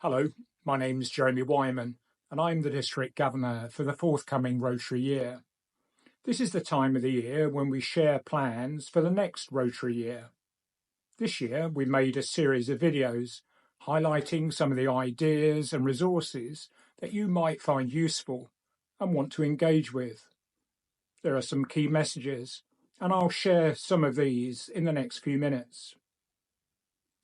Hello, my name's Jeremy Wyman, and I'm the District Governor for the forthcoming Rotary year. This is the time of the year when we share plans for the next Rotary year. This year, we made a series of videos highlighting some of the ideas and resources that you might find useful and want to engage with. There are some key messages, and I'll share some of these in the next few minutes.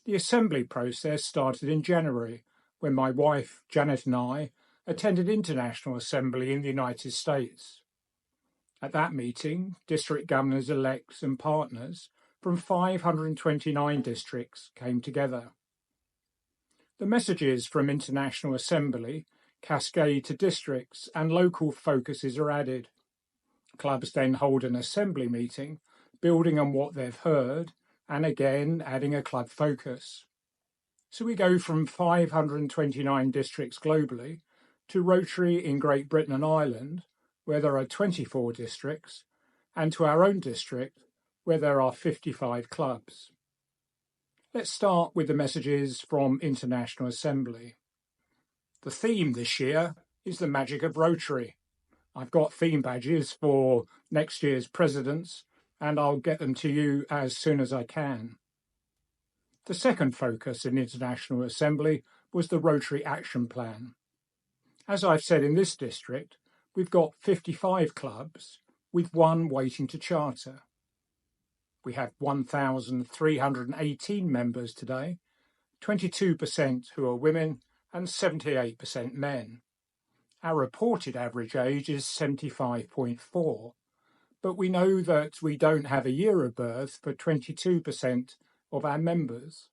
The assembly process started in January, when my wife, Janet, and I attended International Assembly in the United States. At that meeting, district governors-elects and partners from 529 districts came together. The messages from International Assembly cascade to districts and local focuses are added. Clubs then hold an assembly meeting, building on what they've heard, and again adding a club focus. So we go from 529 districts globally to Rotary in Great Britain and Ireland, where there are 24 districts, and to our own district, where there are 55 clubs. Let's start with the messages from International Assembly. The theme this year is the magic of Rotary. I've got theme badges for next year's presidents, and I'll get them to you as soon as I can. The second focus in International Assembly was the Rotary Action Plan. As I've said in this district, we've got 55 clubs, with one waiting to charter. We have 1,318 members today, 22% who are women and 78% men. Our reported average age is 75.4, but we know that we don't have a year of birth for 22% of our members.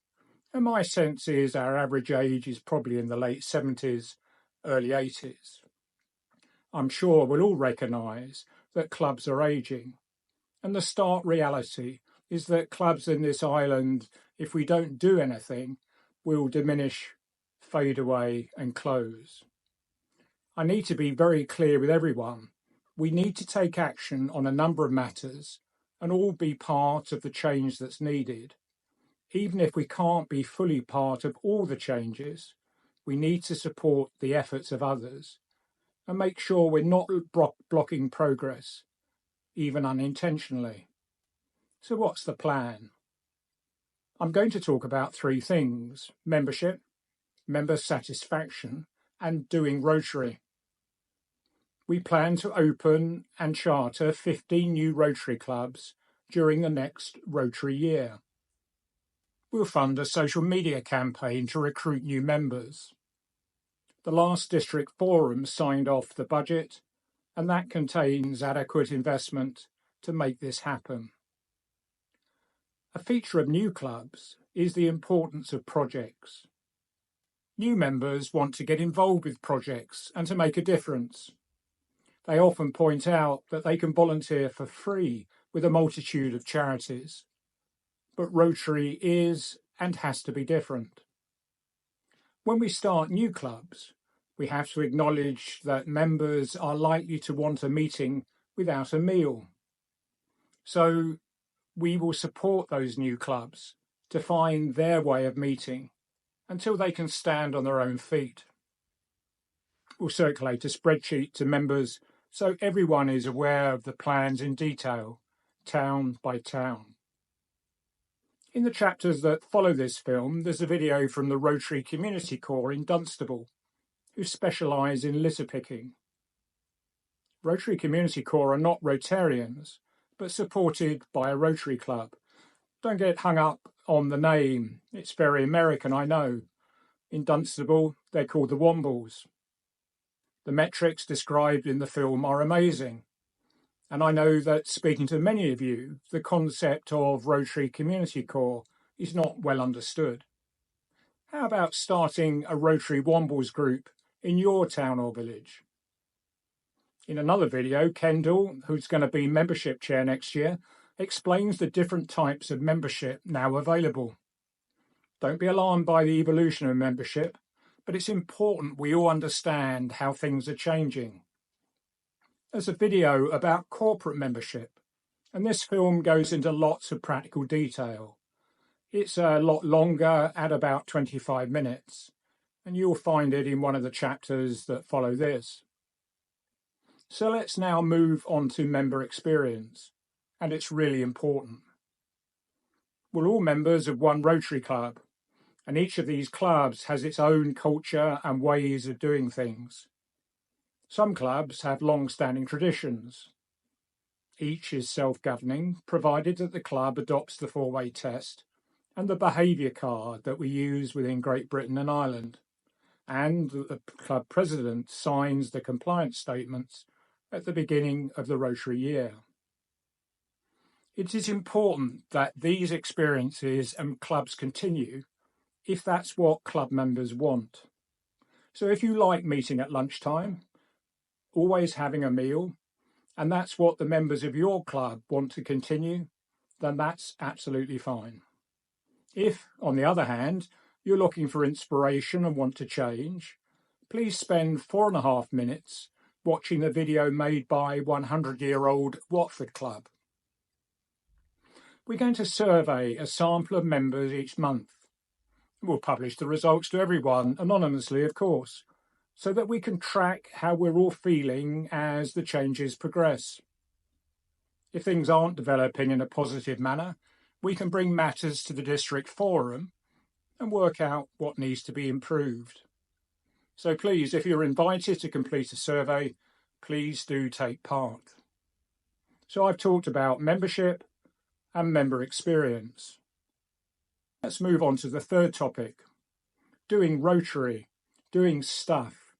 And my sense is our average age is probably in the late 70s, early 80s. I'm sure we'll all recognise that clubs are ageing. And the stark reality is that clubs in this island, if we don't do anything, will diminish, fade away and close. I need to be very clear with everyone. We need to take action on a number of matters and all be part of the change that's needed. Even if we can't be fully part of all the changes, we need to support the efforts of others and make sure we're not blocking progress, even unintentionally. So what's the plan? I'm going to talk about three things: membership, member satisfaction, and doing Rotary. We plan to open and charter 15 new Rotary clubs during the next Rotary year. We'll fund a social media campaign to recruit new members. The last district forum signed off the budget, and that contains adequate investment to make this happen. A feature of new clubs is the importance of projects. New members want to get involved with projects and to make a difference. They often point out that they can volunteer for free with a multitude of charities. But Rotary is and has to be different. When we start new clubs, we have to acknowledge that members are likely to want a meeting without a meal. So we will support those new clubs to find their way of meeting until they can stand on their own feet. We'll circulate a spreadsheet to members so everyone is aware of the plans in detail, town by town. In the chapters that follow this film, there's a video from the Rotary Community Corps in Dunstable, who specialise in litter picking. Rotary Community Corps are not Rotarians, but supported by a Rotary Club. Don't get hung up on the name. It's very American, I know. In Dunstable, they're called the Wombles. The metrics described in the film are amazing. And I know that, speaking to many of you, the concept of Rotary Community Corps is not well understood. How about starting a Rotary Wombles group in your town or village? In another video, Kendall, who's going to be membership chair next year, explains the different types of membership now available. Don't be alarmed by the evolution of membership, but it's important we all understand how things are changing. There's a video about corporate membership, and this film goes into lots of practical detail. It's a lot longer, at about 25 minutes, and you'll find it in one of the chapters that follow this. So let's now move on to member experience, and it's really important. We're all members of one Rotary Club, and each of these clubs has its own culture and ways of doing things. Some clubs have long-standing traditions. Each is self-governing, provided that the club adopts the four-way test and the behaviour card that we use within Great Britain and Ireland, and that the club president signs the compliance statements at the beginning of the Rotary year. It is important that these experiences and clubs continue if that's what club members want. So if you like meeting at lunchtime, always having a meal, and that's what the members of your club want to continue, then that's absolutely fine. If, on the other hand, you're looking for inspiration and want to change, please spend 4.5 minutes watching the video made by 100-year-old Watford Club. We're going to survey a sample of members each month. We'll publish the results to everyone, anonymously of course, so that we can track how we're all feeling as the changes progress. If things aren't developing in a positive manner, we can bring matters to the district forum and work out what needs to be improved. So please, if you're invited to complete a survey, please do take part. So I've talked about membership and member experience. Let's move on to the third topic, doing Rotary, doing stuff,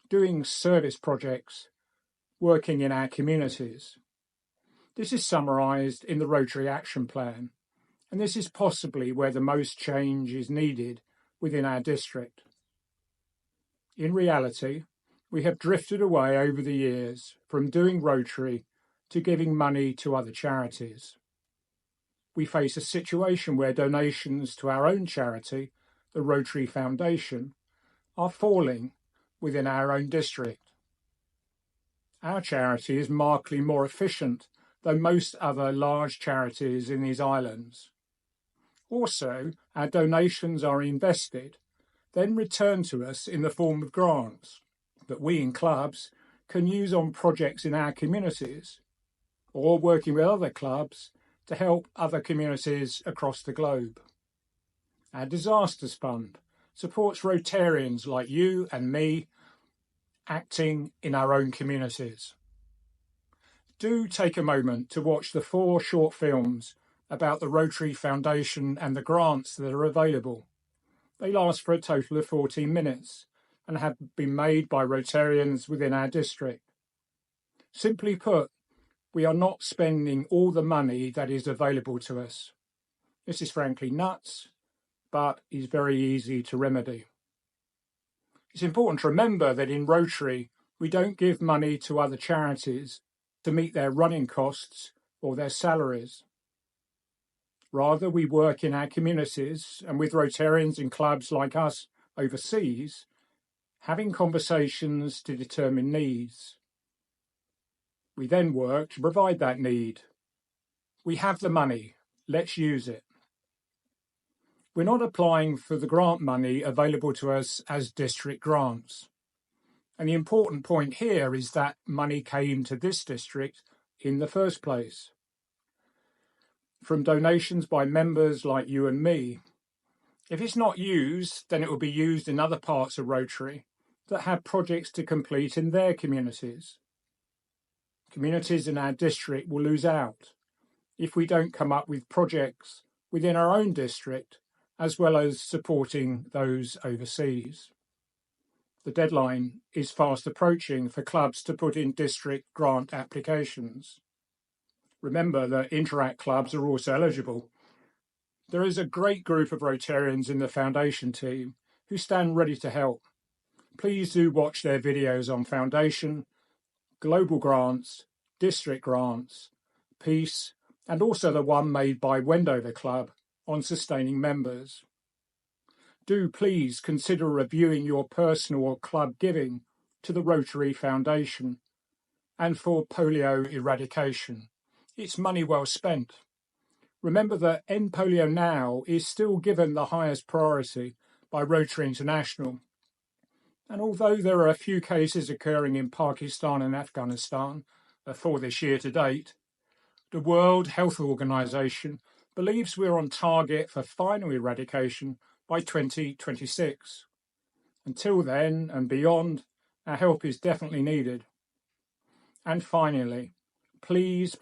doing service projects, working in our communities. This is summarised in the Rotary Action Plan, and this is possibly where the most change is needed within our district. In reality, we have drifted away over the years from doing Rotary to giving money to other charities. We face a situation where donations to our own charity, the Rotary Foundation, are falling within our own district. Our charity is markedly more efficient than most other large charities in these islands. Also, our donations are invested, then returned to us in the form of grants that we in clubs can use on projects in our communities or working with other clubs to help other communities across the globe. Our Disasters Fund supports Rotarians like you and me acting in our own communities. Do take a moment to watch the 4 short films about the Rotary Foundation and the grants that are available. They last for a total of 14 minutes and have been made by Rotarians within our district. Simply put, we are not spending all the money that is available to us. This is frankly nuts, but is very easy to remedy. It's important to remember that in Rotary, we don't give money to other charities to meet their running costs or their salaries. Rather, we work in our communities and with Rotarians in clubs like us overseas, having conversations to determine needs. We then work to provide that need. We have the money, let's use it. We're not applying for the grant money available to us as district grants. And the important point here is that money came to this district in the first place, from donations by members like you and me. If it's not used, then it will be used in other parts of Rotary that have projects to complete in their communities. Communities in our district will lose out if we don't come up with projects within our own district, as well as supporting those overseas. The deadline is fast approaching for clubs to put in district grant applications. Remember that Interact clubs are also eligible. There is a great group of Rotarians in the foundation team who stand ready to help. Please do watch their videos on foundation, global grants, district grants, peace, and also the one made by Wendover Club on sustaining members. Do please consider reviewing your personal or club giving to the Rotary Foundation and for polio eradication. It's money well spent. Remember that End Polio Now is still given the highest priority by Rotary International, And although there are a few cases occurring in Pakistan and Afghanistan for this year to date, the World Health Organization believes we're on target for final eradication by 2026. Until then and beyond, our help is definitely needed. And finally, please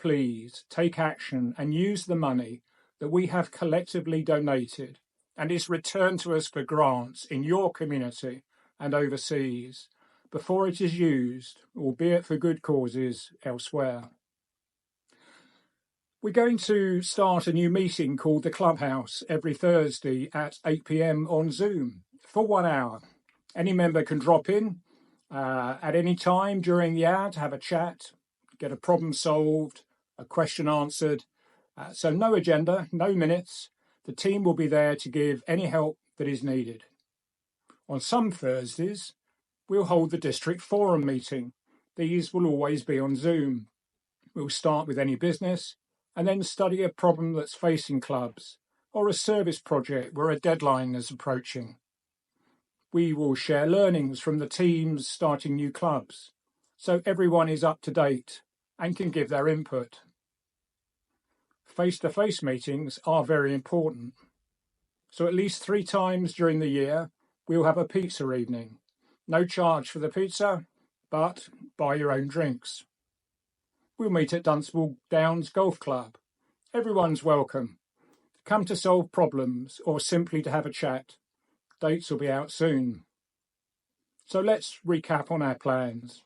take action and use the money that we have collectively donated and is returned to us for grants in your community and overseas before it is used, albeit for good causes, elsewhere. We're going to start a new meeting called the Clubhouse every Thursday at 8 p.m. on Zoom for 1 hour. Any member can drop in at any time during the hour to have a chat, get a problem solved, a question answered. So no agenda, no minutes. The team will be there to give any help that is needed. On some Thursdays, we'll hold the district forum meeting. These will always be on Zoom. We'll start with any business and then study a problem that's facing clubs or a service project where a deadline is approaching. We will share learnings from the teams starting new clubs, so everyone is up to date and can give their input. Face-to-face meetings are very important. So at least 3 times during the year, we'll have a pizza evening. No charge for the pizza, but buy your own drinks. We'll meet at Dunstable Downs Golf Club. Everyone's welcome. Come to solve problems or simply to have a chat. Dates will be out soon. So let's recap on our plans.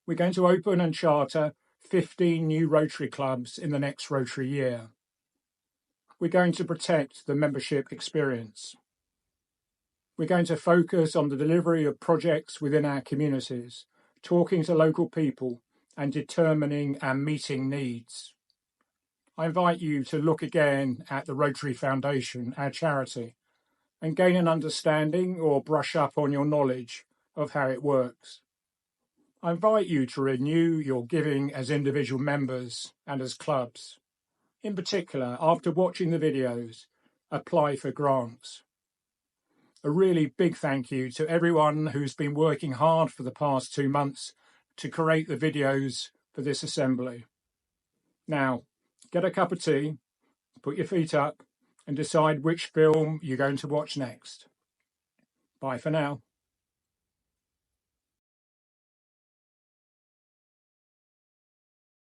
We're going to open and charter 15 new Rotary clubs in the next Rotary year. We're going to protect the membership experience. We're going to focus on the delivery of projects within our communities, talking to local people and determining and meeting needs. I invite you to look again at the Rotary Foundation, our charity, and gain an understanding or brush up on your knowledge of how it works. I invite you to renew your giving as individual members and as clubs. In particular, after watching the videos, apply for grants. A really big thank you to everyone who's been working hard for the past 2 months to create the videos for this assembly. Now, get a cup of tea, put your feet up, and decide which film you're going to watch next. Bye for now.